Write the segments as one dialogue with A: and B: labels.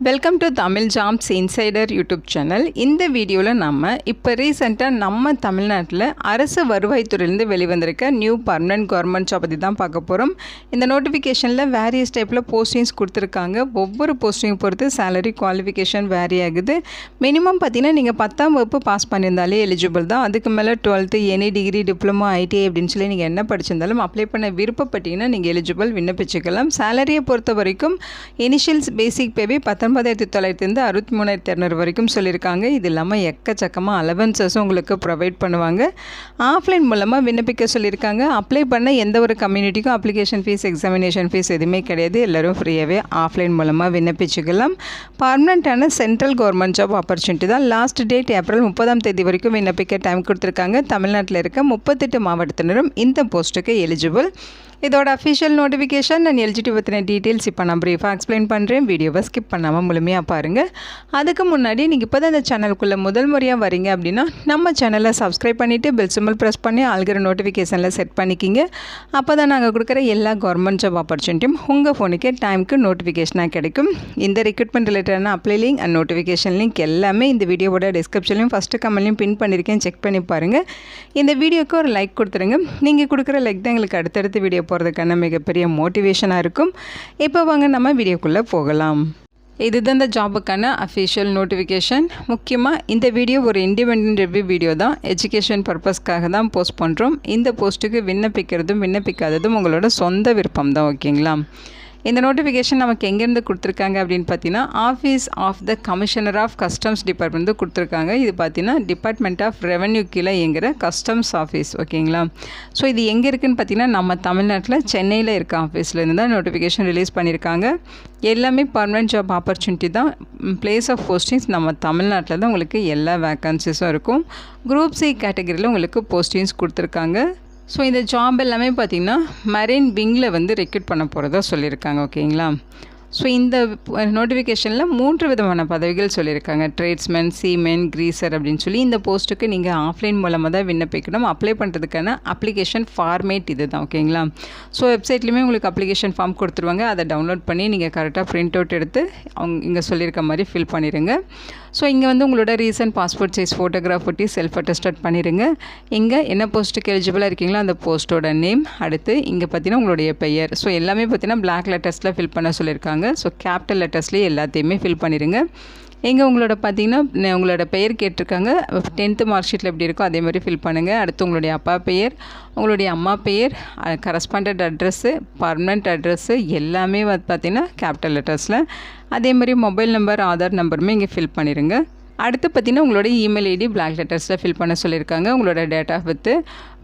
A: Welcome to Tamil jobs insider YouTube channel. இந்த வீடியோவில் நம்ம இப்போ ரீசெண்டாக நம்ம தமிழ்நாட்டில் அரசு வருவாய்த்துறையிலேருந்து வெளிவந்திருக்க நியூ பர்மனன்ட் கவர்மெண்ட் ஜாப் பற்றி தான் பார்க்க போகிறோம். இந்த நோட்டிஃபிகேஷனில் வேரியஸ் டைப்பில் போஸ்டிங்ஸ் கொடுத்துருக்காங்க. ஒவ்வொரு போஸ்டிங் பொறுத்து சேலரி குவாலிஃபிகேஷன் வேரி ஆகுது. மினிமம் பார்த்தீங்கன்னா நீங்கள் 10ஆம் வகுப்பு பாஸ் பண்ணியிருந்தாலே எலிஜிபிள் தான். அதுக்கு மேலே 12th any degree diploma ITI அப்படின்னு சொல்லி நீங்கள் என்ன படிச்சிருந்தாலும் அப்ளை பண்ண விருப்பப்பட்டீங்கன்னா நீங்கள் எலிஜிபிள் விண்ணப்பிச்சுக்கலாம். சேலரியை பொறுத்த வரைக்கும் இனிஷியல்ஸ் பேசிக் பேவே 19,900 63,200 வரைக்கும் சொல்லியிருக்காங்க. இது இல்லாமல் எக்கச்சக்கமாக அலவன்சஸும் உங்களுக்கு ப்ரொவைட் பண்ணுவாங்க. ஆஃப்லைன் மூலமாக விண்ணப்பிக்க சொல்லியிருக்காங்க. அப்ளை பண்ண எந்த ஒரு கம்யூனிட்டிக்கும் அப்ளிகேஷன் ஃபீஸ் எக்ஸாமினேஷன் ஃபீஸ் எதுவுமே கிடையாது. எல்லோரும் ஃப்ரீயாகவே ஆஃப்லைன் மூலமாக விண்ணப்பிச்சுக்கலாம். பர்மனெண்ட்டான சென்ட்ரல் கவர்மெண்ட் ஜாப் ஆப்பர்ச்சுனிட்டி தான். லாஸ்ட் டேட் ஏப்ரல் 30ஆம் தேதி வரைக்கும் விண்ணப்பிக்க டைம் கொடுத்துருக்காங்க. தமிழ்நாட்டில் இருக்க 38 மாவட்டத்தினரும் இந்த போஸ்ட்டுக்கு எலிஜிபிள். இதோட அஃபிஷியல் நோட்டிஃபிகேஷன் அண்ட் எலிஜிபிலிட்டி பற்றின டீட்டெயில்ஸ் இப்போ நான் ப்ரீஃபாக எக்ஸ்பிளைன் பண்ணுறேன். வீடியோவை ஸ்கிப் பண்ணாமல் முழுமையாக பாருங்கள். அதுக்கு முன்னாடி நீங்கள் இப்போ தான் இந்த சேனலுக்குள்ளே முதல் முறையாக வரீங்க அப்படின்னா நம்ம சேனலை சப்ஸ்கிரைப் பண்ணிவிட்டு பெல் சிம்பிள் ப்ரெஸ் பண்ணி ஆல்கிற நோட்டிஃபிகேஷனில் செட் பண்ணிக்கிங்க. அப்போ தான் நாங்கள் கொடுக்குற எல்லா கவர்மெண்ட் ஜாப் ஆப்பர்ச்சுனிட்டியும் உங்கள் ஃபோனுக்கே டைமுக்கு நோட்டிஃபிகேஷனாக கிடைக்கும். இந்த ரெக்ரூட்மெண்ட் ரிலேட்டடான apply link and notification link எல்லாமே இந்த வீடியோவோட டிஸ்கிரிப்ஷன்லையும் ஃபஸ்ட்டு கமெண்ட்லையும் பின் பண்ணியிருக்கேன். செக் பண்ணி பாருங்கள். இந்த வீடியோக்கு ஒரு லைக் கொடுத்துருங்க. நீங்கள் கொடுக்குற லைக் தான் எங்களுக்கு அடுத்தடுத்து வீடியோ போகிறதுக்கான மிகப்பெரிய மோட்டிவேஷனாக இருக்கும். இப்போ வாங்க நம்ம வீடியோக்குள்ளே போகலாம். இதுதான் இந்த ஜாபுக்கான அஃபிஷியல் நோட்டிஃபிகேஷன். முக்கியமாக இந்த வீடியோ ஒரு இண்டிபெண்டன்ட் ரிவ்யூ வீடியோ தான். எஜுகேஷன் பர்பஸ்க்காக தான் போஸ்ட் பண்ணுறோம். இந்த போஸ்ட்டுக்கு விண்ணப்பிக்கிறதும் விண்ணப்பிக்காததும் உங்களோட சொந்த விருப்பம் தான். ஓகேங்களா? இந்த நோட்டிஃபிகேஷன் நமக்கு எங்கேருந்து கொடுத்துருக்காங்க அப்படின்னு பார்த்தீங்கன்னா office of the commissioner of customs department கொடுத்துருக்காங்க. இது பார்த்தீங்கன்னா டிபார்ட்மெண்ட் ஆஃப் ரெவன்யூ கீழே இயங்குகிற கஸ்டம்ஸ் ஆஃபீஸ். ஓகேங்களா? ஸோ இது எங்கே இருக்குதுன்னு பார்த்தீங்கன்னா நம்ம தமிழ்நாட்டில் சென்னையில் இருக்க ஆஃபீஸ்லேருந்து தான் நோட்டிஃபிகேஷன் ரிலீஸ் பண்ணியிருக்காங்க. எல்லாமே பர்மனெண்ட் ஜாப் ஆப்பர்ச்சுனிட்டி தான். பிளேஸ் ஆஃப் போஸ்டிங்ஸ் நம்ம தமிழ்நாட்டில் தான் உங்களுக்கு எல்லா வேக்கன்சிஸும் இருக்கும். குரூப் சி கேட்டகரியில் உங்களுக்கு போஸ்டிங்ஸ் கொடுத்துருக்காங்க. ஸோ இந்த ஜாப் எல்லாமே பார்த்திங்கன்னா மரைன் விங்கில் வந்து ரெக்ரூட் பண்ண போகிறதா சொல்லியிருக்காங்க. ஓகேங்களா? ஸோ இந்த நோட்டிஃபிகேஷனில் 3 விதமான பதவிகள் சொல்லியிருக்காங்க. ட்ரேட்ஸ்மேன், சீமென், கிரீசர் அப்படின்னு சொல்லி. இந்த போஸ்ட்டுக்கு நீங்கள் ஆஃப்லைன் மூலமாக தான் விண்ணப்பிக்கணும். அப்ளை பண்ணுறதுக்கான அப்ளிகேஷன் ஃபார்மேட் இது தான். ஓகேங்களா? ஸோ வெப்சைட்லேயுமே உங்களுக்கு அப்ளிகேஷன் ஃபார்ம் கொடுத்துருவாங்க. அதை டவுன்லோட் பண்ணி நீங்கள் கரெக்டாக பிரிண்ட் அவுட் எடுத்து அவங்க இங்கே சொல்லியிருக்க மாதிரி ஃபில் பண்ணிடுங்க. ஸோ இங்கே வந்து உங்களோட ரீசன்ட் பாஸ்போர்ட் சைஸ் ஃபோட்டோகிராஃப் ஒட்டி செல்ஃப் அட்டஸ்டட் பண்ணிடுங்க. இங்கே என்ன போஸ்ட்டுக்கு எலிஜிபிளாக இருக்கீங்களோ அந்த போஸ்ட்டோட நேம், அடுத்து இங்கே பார்த்தீங்கன்னா உங்களுடைய பெயர். ஸோ எல்லாமே பார்த்தீங்கன்னா பிளாக் லெட்டர்ஸில் ஃபில் பண்ண சொல்லியிருக்காங்க. ஸோ கேபிட்டல் லெட்டர்ஸ்லேயே எல்லாத்தையுமே ஃபில் பண்ணிடுங்க. இங்கே உங்களோட பார்த்தீங்கன்னா உங்களோட பெயர் கேட்டிருக்காங்க. 10th மார்க் ஷீட்டில் எப்படி இருக்கோ அதே மாதிரி ஃபில் பண்ணுங்கள். அடுத்து உங்களுடைய அப்பா பெயர், உங்களுடைய அம்மா பெயர், கரஸ்பாண்டட் அட்ரஸ்ஸு, பர்மனெண்ட் அட்ரஸ்ஸு எல்லாமே பார்த்தீங்கன்னா கேபிட்டல் லெட்டர்ஸில். அதே மாதிரி மொபைல் நம்பர், ஆதார் நம்பருமே இங்கே ஃபில் பண்ணிடுங்க. அடுத்து பார்த்திங்கன்னா உங்களோட இமெயில் ஐடி பிளாக் லெட்டர்ஸில் ஃபில் பண்ண சொல்லியிருக்காங்க. உங்களோட டேட் ஆஃப் பர்த்து,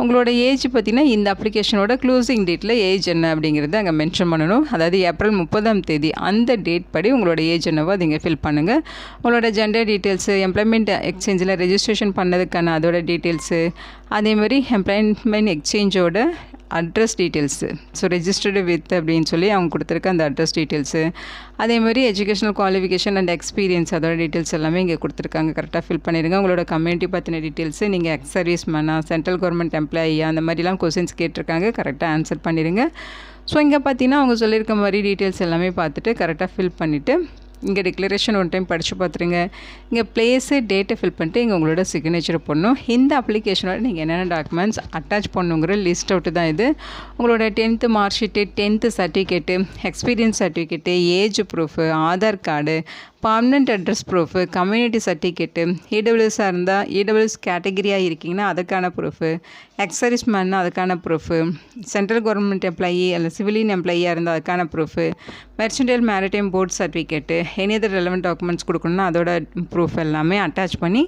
A: உங்களோட ஏஜ் பார்த்திங்கன்னா இந்த அப்ளிகேஷனோட க்ளோசிங் டேட்டில் ஏஜ் என்ன அப்படிங்கிறத அங்கே மென்ஷன் பண்ணணும். அதாவது ஏப்ரல் 30ஆம் தேதி அந்த டேட் படி உங்களோட ஏஜ் என்னவோ அதை இங்கே ஃபில் பண்ணுங்கள். உங்களோட ஜெண்டர் டீட்டெயில்ஸு, எம்ப்ளாய்மெண்ட் எக்ஸ்சேஞ்சில் ரெஜிஸ்ட்ரேஷன் பண்ணதுக்கான அதோட டீட்டெயில்ஸு, அதேமாதிரி எம்ப்ளாய்மெண்ட் எக்ஸ்சேஞ்சோட address details, so registered with அப்படின்னு சொல்லி அவங்க கொடுத்துருக்க அந்த அட்ரஸ் டீட்டெயில்ஸு, அதேமாதிரி எஜுகேஷனல் குவாலிஃபிகேஷன் அண்ட் எக்ஸ்பீரியன்ஸ் அதோட டீட்டெயில்ஸ் எல்லாமே இங்கே கொடுத்துருக்காங்க. கரெக்டாக ஃபில் பண்ணிடுங்க. உங்களோட கம்யூனிட்டி பற்றின டீட்டெயில்ஸு, நீங்கள் எக்ஸ் சர்வீஸ் மேனா, சென்ட்ரல் கவர்மெண்ட் எம்ப்ளாயியா, அந்த மாதிரிலாம் கொஸ்டின்ஸ் கேட்டிருக்காங்க. கரெக்டாக ஆன்சர் பண்ணிடுங்க. ஸோ இங்கே பார்த்தீங்கன்னா அவங்க சொல்லியிருக்க மாதிரி டீட்டெயில்ஸ் எல்லாமே பார்த்துட்டு கரெக்டாக ஃபில் பண்ணிவிட்டு இங்கே டிக்ளரேஷன் ஒன் டைம் படித்து பார்த்துருங்க. இங்கே பிளேஸு, டேட்டை ஃபில் பண்ணிட்டு இங்கே உங்களோட சிக்னேச்சர் போடணும். இந்த அப்ளிகேஷனோட நீங்கள் என்னென்ன டாக்குமெண்ட்ஸ் அட்டாச் பண்ணுங்கிற லிஸ்ட் அவுட்டு தான் இது. உங்களோட 10th mark sheet, 10th certificate, experience certificate, age proof, Aadhaar card, permanent address proof, community certificate, இடபிள்யூஎஸ்ஸாக இருந்தால் இடபிள்யூஎஸ் கேட்டகிரியாக இருக்கீங்கன்னா அதுக்கான ப்ரூஃபு, எக்ஸர்வீஸ் மேன்னா அதுக்கான ப்ரூஃபு, சென்ட்ரல் கவர்மெண்ட் எம்ப்ளாயி அல்ல சிவிலியன் எம்ப்ளாயியாக இருந்தால் அதுக்கான proof, mercantile maritime board certificate, any other relevant documents கொடுக்கணுன்னா அதோட ப்ரூஃப் எல்லாமே அட்டாச் பண்ணி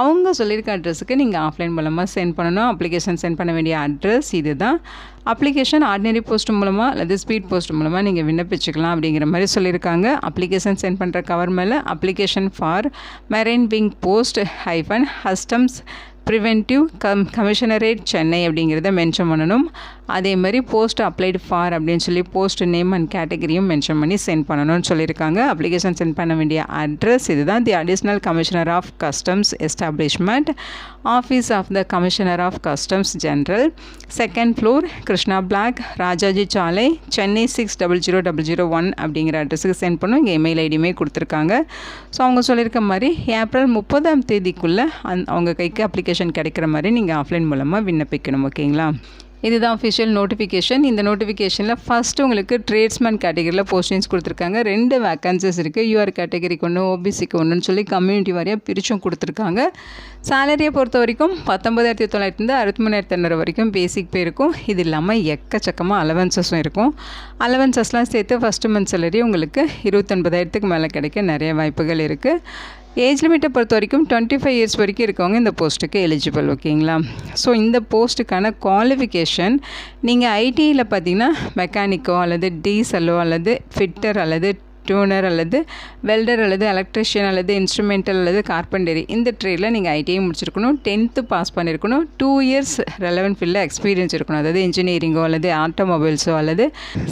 A: அவங்க சொல்லியிருக்க அட்ரஸுக்கு நீங்கள் ஆஃப்லைன் மூலமாக சென்ட் பண்ணணும். அப்ளிகேஷன் சென்ட் பண்ண வேண்டிய அட்ரஸ் இது தான். அப்ளிகேஷன் ஆர்டினரி போஸ்ட் மூலமாக அல்லது ஸ்பீட் போஸ்ட் மூலமாக நீங்கள் விண்ணப்பிச்சுக்கலாம் அப்படிங்கிற மாதிரி சொல்லியிருக்காங்க. அப்ளிகேஷன் சென்ட் பண்ணுற கவர் மேலே application for marine wing post customs preventive commissionerate Chennai அப்படிங்கிறத மென்ஷன் பண்ணணும். அதே மாதிரி போஸ்ட் அப்ளைடு ஃபார் அப்படின்னு சொல்லி போஸ்ட் நேம் அண்ட் கேட்டகரியும் மென்ஷன் பண்ணி சென்ட் பண்ணணும்னு சொல்லியிருக்காங்க. அப்ளிகேஷன் சென்ட் பண்ண வேண்டிய அட்ரஸ் இதுதான். The additional commissioner of customs establishment, office of the commissioner of customs general, 2nd floor, Krishna block, Rajaji சாலை, சென்னை 600001 அப்படிங்கிற அட்ரஸுக்கு சென்ட் பண்ணும். இங்கே இமெயில் ஐடியுமே கொடுத்துருக்காங்க. ஸோ அவங்க சொல்லியிருக்க மாதிரி ஏப்ரல் 30ஆம் தேதிக்குள்ளே அவங்க கைக்கு அப்ளிகேஷன் கிடைக்கிற மாதிரி நீங்கள் ஆஃப்லைன் மூலமாக விண்ணப்பிக்கணும். ஓகேங்களா? இதுதான் அஃபிஷியல் நோட்டிஃபிகேஷன். இந்த நோட்டிஃபிகேஷனில் ஃபஸ்ட்டு உங்களுக்கு ட்ரேட்ஸ்மேன் கேட்டகரியில் போஸ்டிங்ஸ் கொடுத்துருக்காங்க. 2 வேக்கன்சிஸ் இருக்குது. யூஆர் கேட்டகரிக்கு ஒன்று, ஓபிசிக்கு ஒன்றுன்னு சொல்லி கம்யூனிட்டி வாரியாக பிரிச்சும் கொடுத்துருக்காங்க. சேலரியை பொறுத்த வரைக்கும் 19,900 63,800 வரைக்கும் பேசிக் பே இருக்கும். இது இல்லாமல் எக்கச்சக்கமாக அலவன்சஸும் இருக்கும். அலவன்சஸ்லாம் சேர்த்து ஃபஸ்ட்டு மந்த் சேலரி உங்களுக்கு 29,000க்கு மேலே கிடைக்க நிறைய வாய்ப்புகள் இருக்குது. ஏஜ் லிமிட்டை பொறுத்த வரைக்கும் 25 இயர்ஸ் வரைக்கும் இருக்கவங்க இந்த போஸ்ட்டுக்கு எலிஜிபிள். ஓகேங்களா? ஸோ இந்த போஸ்ட்டுக்கான குவாலிஃபிகேஷன் நீங்கள் ஐடியில் பார்த்தீங்கன்னா மெக்கானிக்கோ அல்லது டீசலோ அல்லது ஃபிட்டர் அல்லது டியூனர் அல்லது வெல்டர் அல்லது எலக்ட்ரிஷியன் அல்லது இன்ஸ்ட்ருமெண்டல் அல்லது கார்பெண்டரி இந்த ட்ரேடில் நீங்கள் ஐடிஐ முடிச்சிருக்கணும். 10th பாஸ் பண்ணியிருக்கணும். 2 இயர்ஸ் ரெலவெண்ட் ஃபீல்டில் எக்ஸ்பீரியன்ஸ் இருக்கணும். அதாவது இன்ஜினியரிங்கோ அல்லது ஆட்டோமொபைல்ஸோ அல்லது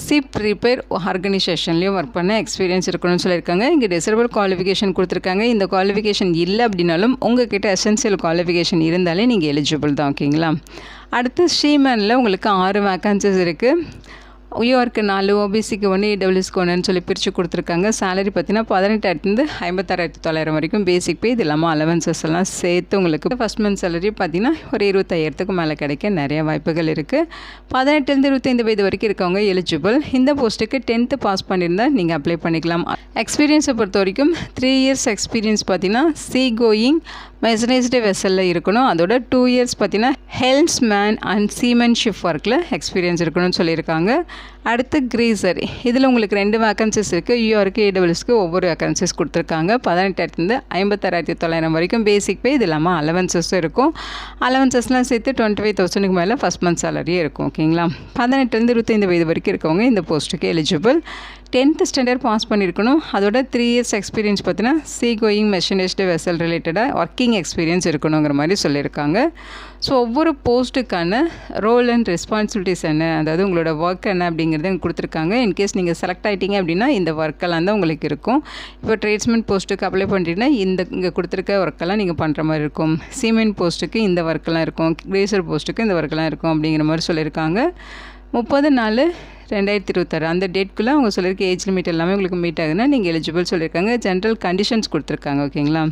A: ஷிப் ரிப்பேர் ஆர்கனைசேஷன்லேயும் ஒர்க் பண்ண எக்ஸ்பீரியன்ஸ் இருக்கணும்னு சொல்லியிருக்காங்க. இங்கே டிசரபிள் குவாலிஃபிகேஷன் கொடுத்துருக்காங்க. இந்த குவாலிஃபிகேஷன் இல்லை அப்படின்னாலும் உங்கள்கிட்ட எசென்சியல் குவாலிஃபிகேஷன் இருந்தாலே நீங்கள் எலிஜிபிள் தான். ஓகேங்களா? அடுத்து ஷீமேனில் உங்களுக்கு 6 வேக்கன்சிஸ் இருக்குது. யூஆருக்கு 4, ஓபிசிக்கு 1, இடபிள்யூஸ்க்கு 1ன்னு சொல்லி பிரித்து கொடுத்துருக்காங்க. சேலரி பார்த்தீங்கன்னா 18,000 56,900 வரைக்கும் பேசிக் பே. இது இல்லாமல் அலவன்சஸ் எல்லாம் சேர்த்து உங்களுக்கு ஃபஸ்ட் மந்த் சேலரி பார்த்தீங்கன்னா ஒரு 25,000க்கு மேலே கிடைக்க நிறைய வாய்ப்புகள் இருக்குது. 18 25 வயது வரைக்கும் இருக்கவங்க எலிஜிபிள். இந்த போஸ்ட்டுக்கு 10th பாஸ் பண்ணியிருந்தால் நீங்கள் அப்ளை பண்ணிக்கலாம். எக்ஸ்பீரியன்ஸை பொறுத்த வரைக்கும் 3 இயர்ஸ் எக்ஸ்பீரியன்ஸ் பார்த்தீங்கன்னா கோயிங் மெசனைஸ்டு வெசலில் இருக்கணும். அதோட 2 இயர்ஸ் பார்த்தீங்கன்னா ஹெல்ம்ஸ்மேன் அண்ட் சீமன்ஷிப் ஒர்க்கில் எக்ஸ்பீரியன்ஸ் இருக்கணும்னு சொல்லியிருக்காங்க. அடுத்து கிரீசர், இதில் உங்களுக்கு 2 வேக்கன்சிஸ் இருக்குது. யூஆருக்கு ஏடபிள்யூஸ்க்கு ஒவ்வொரு வேக்கன்சிஸ் கொடுத்துருக்காங்க. 18,000 56,900 வரைக்கும் பேசிக் பே. இது இல்லாமல் அலவன்சஸும் இருக்கும். அலவன்சஸ்லாம் சேர்த்து 25,000க்கு மேலே ஃபஸ்ட் மந்த் சேலரியே இருக்கும். ஓகேங்களா? 18 25 வயது வரைக்கும் இருக்கவங்க இந்த போஸ்ட்டுக்கு எலிஜிபிள். 10th ஸ்டாண்டர்ட் பாஸ் பண்ணியிருக்கணும். அதோட 3 இயர்ஸ் எக்ஸ்பீரியன்ஸ் பார்த்தீங்கன்னா கோயிங் மெஷினிஸ்டு வெசல் ரிலேட்டடாக ஒர்க்கிங் எக்ஸ்பீரியன்ஸ் இருக்கணுங்கிற மாதிரி சொல்லியிருக்காங்க. ஸோ ஒவ்வொரு போஸ்ட்டுக்கான ரோல் அண்ட் ரெஸ்பான்சிபிலிட்டிஸ் என்ன, அதாவது உங்களோட ஒர்க் என்ன அப்படிங்கிறத கொடுத்துருக்காங்க. இன்கேஸ் நீங்கள் செலக்ட் ஆகிட்டீங்க அப்படின்னா இந்த ஒர்க்கெல்லாம் தான் உங்களுக்கு இருக்கும். இப்போ ட்ரேட்ஸ்மேன் போஸ்ட்டுக்கு அப்ளை பண்ணுறீங்கன்னா இங்கே கொடுத்துருக்க ஒர்க்கெல்லாம் நீங்கள் பண்ணுற மாதிரி இருக்கும். சீமெண்ட் போஸ்ட்டுக்கு இந்த ஒர்க்கெல்லாம் இருக்கும். கிரேசர் போஸ்ட்டுக்கு இந்த ஒர்க்கெல்லாம் இருக்கும் அப்படிங்கிற மாதிரி சொல்லியிருக்காங்க. 30/4/2026 அந்த டேட்குள்ளே அவங்க சொல்லியிருக்க ஏஜ் லிமிட் எல்லாமே உங்களுக்கு மீட் ஆகுதுன்னா நீங்கள் எலிஜிபிள் சொல்லியிருக்காங்க. ஜென்ரல் கண்டிஷன்ஸ் கொடுத்துருக்காங்க. ஓகேங்களா?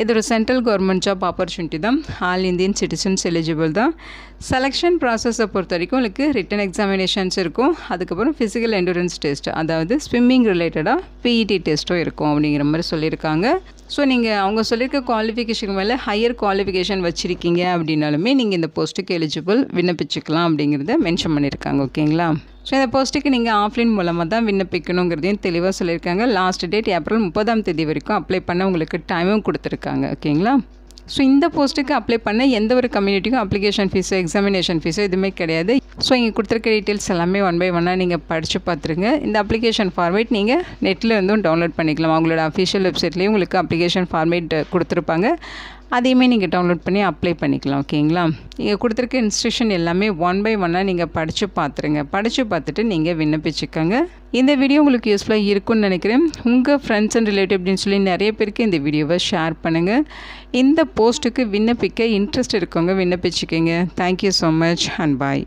A: இது ஒரு சென்ட்ரல் கவர்மெண்ட் ஜாப் ஆப்பர்ச்சுனிட்டி தான். ஆல் இந்தியன் சிட்டிசன்ஸ் எலிஜிபிள் தான். செலெக்ஷன் ப்ராசஸை பொறுத்த வரைக்கும் உங்களுக்கு ரிட்டன் எக்ஸாமினேஷன்ஸ் இருக்கும். அதுக்கப்புறம் ஃபிசிக்கல் எண்டூரன்ஸ் டெஸ்ட், அதாவது ஸ்விம்மிங் ரிலேட்டடாக பிஇடி டெஸ்ட்டும் இருக்கும் அப்படிங்கிற மாதிரி சொல்லியிருக்காங்க. ஸோ நீங்கள் அவங்க சொல்லியிருக்க குவாலிஃபிகேஷன் மேலே ஹையர் குவாலிஃபிகேஷன் வச்சுருக்கீங்க அப்படின்னாலுமே நீங்கள் இந்த போஸ்ட்டுக்கு எலிஜிபிள் விண்ணப்பிச்சுக்கலாம் அப்படிங்கிறத மென்ஷன் பண்ணியிருக்காங்க. ஓகேங்களா? ஸோ இந்த போஸ்ட்டுக்கு நீங்கள் ஆஃப்லைன் மூலமாக தான் விண்ணப்பிக்கணுங்கிறதையும் தெளிவாக சொல்லியிருக்காங்க. லாஸ்ட் டேட் ஏப்ரல் 30ஆம் தேதி வரைக்கும் அப்ளை பண்ண உங்களுக்கு டைமும் கொடுத்துருக்காங்க. ஓகேங்களா? ஸோ இந்த போஸ்ட்டுக்கு அப்ளை பண்ண எந்த ஒரு கம்யூனிட்டிக்கும் அப்ளிகேஷன் ஃபீஸோ எக்ஸாமினேஷன் ஃபீஸோ எதுவுமே கிடையாது. ஸோ இங்கே கொடுத்துருக்க டீட்டெயில்ஸ் எல்லாமே 1 by 1 நீங்கள் படித்து பார்த்துருங்க. இந்த அப்ளிகேஷன் ஃபார்மேட் நீங்கள் நெட்டில் இருந்தும் டவுன்லோட் பண்ணிக்கலாம். அவங்களோட அஃபிஷியல் வெப்சைட்லேயும் உங்களுக்கு அப்ளிகேஷன் ஃபார்மேட் கொடுத்துருப்பாங்க. அதையுமே நீங்கள் டவுன்லோட் பண்ணி அப்ளை பண்ணிக்கலாம். ஓகேங்களா? இங்கே கொடுத்துருக்க இன்ஸ்ட்ரக்ஷன் எல்லாமே 1 by 1 நீங்கள் படித்து பார்த்துருங்க. படித்து பார்த்துட்டு நீங்கள் விண்ணப்பிச்சுக்கோங்க. இந்த வீடியோ உங்களுக்கு யூஸ்ஃபுல்லாக இருக்கும்னு நினைக்கிறேன். உங்கள் ஃப்ரெண்ட்ஸ் அண்ட் ரிலேட்டிவ் அப்படின்னு சொல்லி நிறைய பேருக்கு இந்த வீடியோவை ஷேர் பண்ணுங்கள். இந்த போஸ்ட்டுக்கு விண்ணப்பிக்க இன்ட்ரெஸ்ட் இருக்கவங்க விண்ணப்பிச்சுக்கோங்க. Thank you so much and bye.